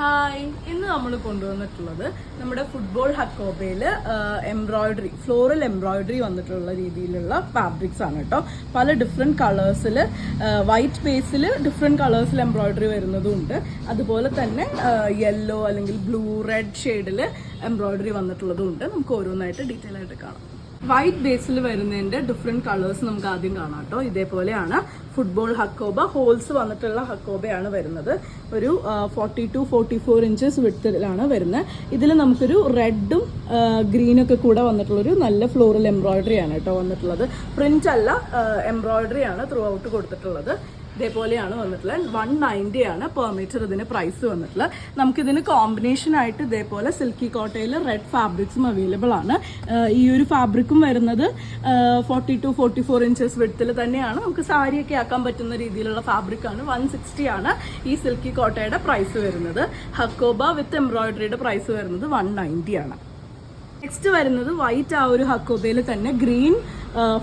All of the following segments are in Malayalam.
ഹായ്, ഇന്ന് നമ്മൾ കൊണ്ടുവന്നിട്ടുള്ളത് നമ്മുടെ ഫുട്ബോൾ ഹക്കോബയിൽ എംബ്രോയിഡറി, ഫ്ലോറൽ എംബ്രോയിഡറി വന്നിട്ടുള്ള രീതിയിലുള്ള ഫാബ്രിക്സ് ആണ് കേട്ടോ. പല ഡിഫറെൻറ്റ് കളേഴ്സിൽ, വൈറ്റ് ബേസിൽ ഡിഫറെൻറ്റ് കളേഴ്സിൽ എംബ്രോയിഡറി വരുന്നതും ഉണ്ട്. അതുപോലെ തന്നെ യെല്ലോ അല്ലെങ്കിൽ ബ്ലൂ, റെഡ് ഷെയ്ഡിൽ എംബ്രോയിഡറി വന്നിട്ടുള്ളതും ഉണ്ട്. നമുക്ക് ഓരോന്നായിട്ട് ഡീറ്റെയിൽ ആയിട്ട് കാണാം. വൈറ്റ് ബേസിൽ വരുന്നതിൻ്റെ ഡിഫറെൻറ്റ് കളേഴ്സ് നമുക്ക് ആദ്യം കാണാം കേട്ടോ. ഇതേപോലെയാണ് ഫുട്ബോൾ ഹക്കോബ, ഹോൾസ് വന്നിട്ടുള്ള ഹക്കോബയാണ് വരുന്നത്. ഒരു 40 to 44 ഇഞ്ചസ് വിഡ്ത്തിലാണ് വരുന്നത്. ഇതിൽ നമുക്കൊരു റെഡും ഗ്രീനൊക്കെ കൂടെ വന്നിട്ടുള്ളൊരു നല്ല ഫ്ലോറൽ എംബ്രോയിഡറി ആണ് കേട്ടോ വന്നിട്ടുള്ളത്. പ്രിന്റ് അല്ല, എംബ്രോയിഡറി ആണ് ത്രൂ ഔട്ട് കൊടുത്തിട്ടുള്ളത്. ഇതേപോലെയാണ് വന്നിട്ടുള്ളത്. 190 ആണ് പെർ മീറ്റർ ഇതിന് പ്രൈസ് വന്നിട്ടുള്ളത്. നമുക്കിതിന് കോമ്പിനേഷൻ ആയിട്ട് ഇതേപോലെ സിൽക്കി കോട്ടയിൽ റെഡ് ഫാബ്രിക്സും അവൈലബിൾ ആണ്. ഈ ഒരു ഫാബ്രിക്കും വരുന്നത് 40 to 44 ഇഞ്ചസ് വിഡ്ത്തിൽ തന്നെയാണ്. നമുക്ക് സാരിയൊക്കെ ആക്കാൻ പറ്റുന്ന രീതിയിലുള്ള ഫാബ്രിക്കാണ്. 160 ആണ് ഈ സിൽക്കി കോട്ടയുടെ പ്രൈസ് വരുന്നത്. ഹക്കോബ വിത്ത് എംബ്രോയിഡറിയുടെ പ്രൈസ് വരുന്നത് 190 ആണ്. നെക്സ്റ്റ് വരുന്നത് വൈറ്റ്, ആ ഒരു ഹക്കോബയിൽ തന്നെ ഗ്രീൻ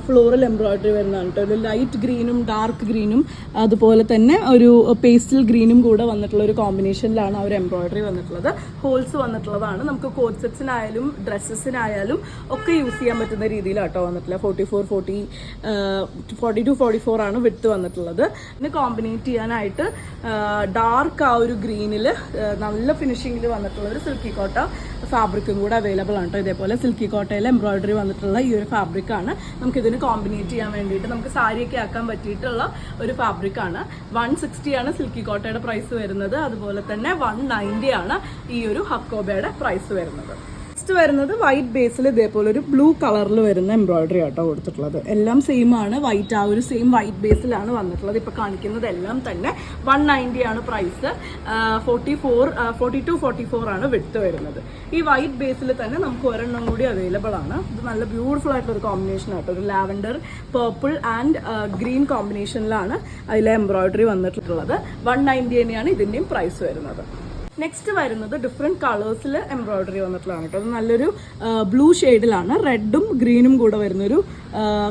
ഫ്ലോറൽ എംബ്രോയിഡറി വരുന്നതാണ് കേട്ടോ. ഒരു ലൈറ്റ് ഗ്രീനും ഡാർക്ക് ഗ്രീനും അതുപോലെ തന്നെ ഒരു പേസ്റ്റൽ ഗ്രീനും കൂടെ വന്നിട്ടുള്ള ഒരു കോമ്പിനേഷനിലാണ് ആ ഒരു എംബ്രോയിഡറി വന്നിട്ടുള്ളത്. ഹോൾസ് വന്നിട്ടുള്ളതാണ്. നമുക്ക് കോട്ട് സെറ്റ്സിനായാലും ഡ്രസ്സസിനായാലും ഒക്കെ യൂസ് ചെയ്യാൻ പറ്റുന്ന രീതിയിലാട്ടോ വന്നിട്ടുള്ളത്. 40 to 44 ആണ് വിഡ്ത്ത് വന്നിട്ടുള്ളത്. പിന്നെ കോമ്പിനേറ്റ് ചെയ്യാനായിട്ട് ഡാർക്ക് ആ ഒരു ഗ്രീനിൽ നല്ല ഫിനിഷിങ്ങിൽ വന്നിട്ടുള്ള ഒരു സിൽക്കി കോട്ട ഫാബ്രിക്കും കൂടെ അവൈലബിൾ ആണ് കേട്ടോ. ഇതേപോലെ സിൽക്കി കോട്ടയിൽ എംബ്രോയിഡറി വന്നിട്ടുള്ള ഈ ഒരു ഫാബ്രിക്കാണ് നമുക്കിതിന് കോമ്പിനേറ്റ് ചെയ്യാൻ വേണ്ടിയിട്ട്, നമുക്ക് സാരിയൊക്കെ ആക്കാൻ പറ്റിയിട്ടുള്ള ഒരു ഫാബ്രിക്കാണ്. 160 ആണ് സിൽക്കി കോട്ടയുടെ പ്രൈസ് വരുന്നത്. അതുപോലെ തന്നെ 190 ആണ് ഈ ഒരു ഹക്കോബയുടെ പ്രൈസ് വരുന്നത്. നെക്സ്റ്റ് വരുന്നത് വൈറ്റ് ബേസിൽ ഇതേപോലെ ഒരു ബ്ലൂ കളറിൽ വരുന്ന എംബ്രോയിഡറി ആട്ടോ കൊടുത്തിട്ടുള്ളത്. എല്ലാം സെയിം ആണ്, വൈറ്റ്, ആ ഒരു സെയിം വൈറ്റ് ബേസിലാണ് വന്നിട്ടുള്ളത്. ഇപ്പോൾ കാണിക്കുന്നത് എല്ലാം തന്നെ 190 ആണ് പ്രൈസ്. 40 to 44 ആണ് വിഡ്ത്ത് വരുന്നത്. ഈ വൈറ്റ് ബേസിൽ തന്നെ നമുക്ക് ഒരെണ്ണം കൂടി അവൈലബിൾ ആണ്. ഇത് നല്ല ബ്യൂട്ടിഫുൾ ആയിട്ടുള്ള ഒരു കോമ്പിനേഷൻ ആട്ടോ. ഒരു ലാവൻഡർ, പേർപ്പിൾ ആൻഡ് ഗ്രീൻ കോമ്പിനേഷനിലാണ് അതിലെ എംബ്രോയിഡറി വന്നിട്ടുള്ളത്. 190 തന്നെയാണ് ഇതിൻ്റെയും പ്രൈസ് വരുന്നത്. നെക്സ്റ്റ് വരുന്നത് ഡിഫറെൻറ്റ് കളേഴ്സിൽ എംബ്രോയിഡറി വന്നിട്ടുള്ളതാണ് കേട്ടോ. അത് നല്ലൊരു ബ്ലൂ ഷെയ്ഡിലാണ്, റെഡും ഗ്രീനും കൂടെ വരുന്നൊരു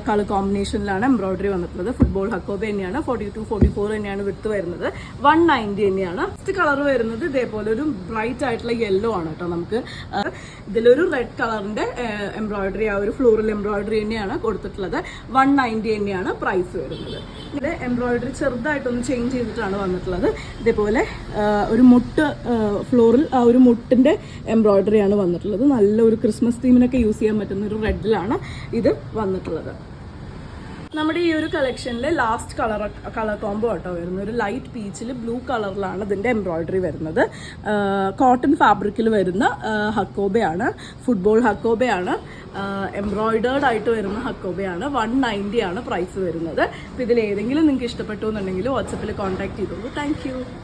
കളർ കോമ്പിനേഷനിലാണ് എംബ്രോയിഡറി വന്നിട്ടുള്ളത്. ഫുട്ബോൾ ഹക്കോബ തന്നെയാണ്. 40 to 44 തന്നെയാണ് വിഡ്ത്ത് വരുന്നത്. 190 തന്നെയാണ്. നെക്സ്റ്റ് കളർ വരുന്നത് ഇതേപോലെ ഒരു ബ്രൈറ്റ് ആയിട്ടുള്ള യെല്ലോ ആണ് കേട്ടോ. നമുക്ക് ഇതിലൊരു റെഡ് കളറിന്റെ എംബ്രോയിഡറി, ആ ഒരു ഫ്ലോറൽ എംബ്രോയിഡറി തന്നെയാണ് കൊടുത്തിട്ടുള്ളത്. 190 തന്നെയാണ് പ്രൈസ് വരുന്നത്. ഇതിൽ എംബ്രോയിഡറി ചെറുതായിട്ടൊന്ന് ചേഞ്ച് ചെയ്തിട്ടാണ് വന്നിട്ടുള്ളത്. ഇതേപോലെ ഒരു മുട്ട് ഫ്ലോറിൽ, ആ ഒരു മുട്ടിന്റെ എംബ്രോയിഡറി ആണ് വന്നിട്ടുള്ളത്. നല്ല ഒരു ക്രിസ്മസ് തീമിനൊക്കെ യൂസ് ചെയ്യാൻ പറ്റുന്ന ഒരു റെഡിലാണ് ഇത് വന്നിട്ടുള്ളത്. നമ്മുടെ ഈ ഒരു കളക്ഷനിലെ ലാസ്റ്റ് കളർ കോംബോ ആട്ടോ വരുന്നത്. ഒരു ലൈറ്റ് പീച്ചിൽ ബ്ലൂ കളറിലാണ് ഇതിൻ്റെ എംബ്രോയിഡറി വരുന്നത്. കോട്ടൺ ഫാബ്രിക്കിൽ വരുന്ന ഹക്കോബയാണ്, ഫുട്ബോൾ ഹക്കോബയാണ്, എംബ്രോയിഡേർഡ് ആയിട്ട് വരുന്ന ഹക്കോബയാണ്. 190 ആണ് പ്രൈസ് വരുന്നത്. അപ്പോൾ ഇതിൽ ഏതെങ്കിലും നിങ്ങൾക്ക് ഇഷ്ടപ്പെട്ടു എന്നുണ്ടെങ്കിൽ വാട്സപ്പിൽ കോൺടാക്ട് ചെയ്തോളൂ. Thank you.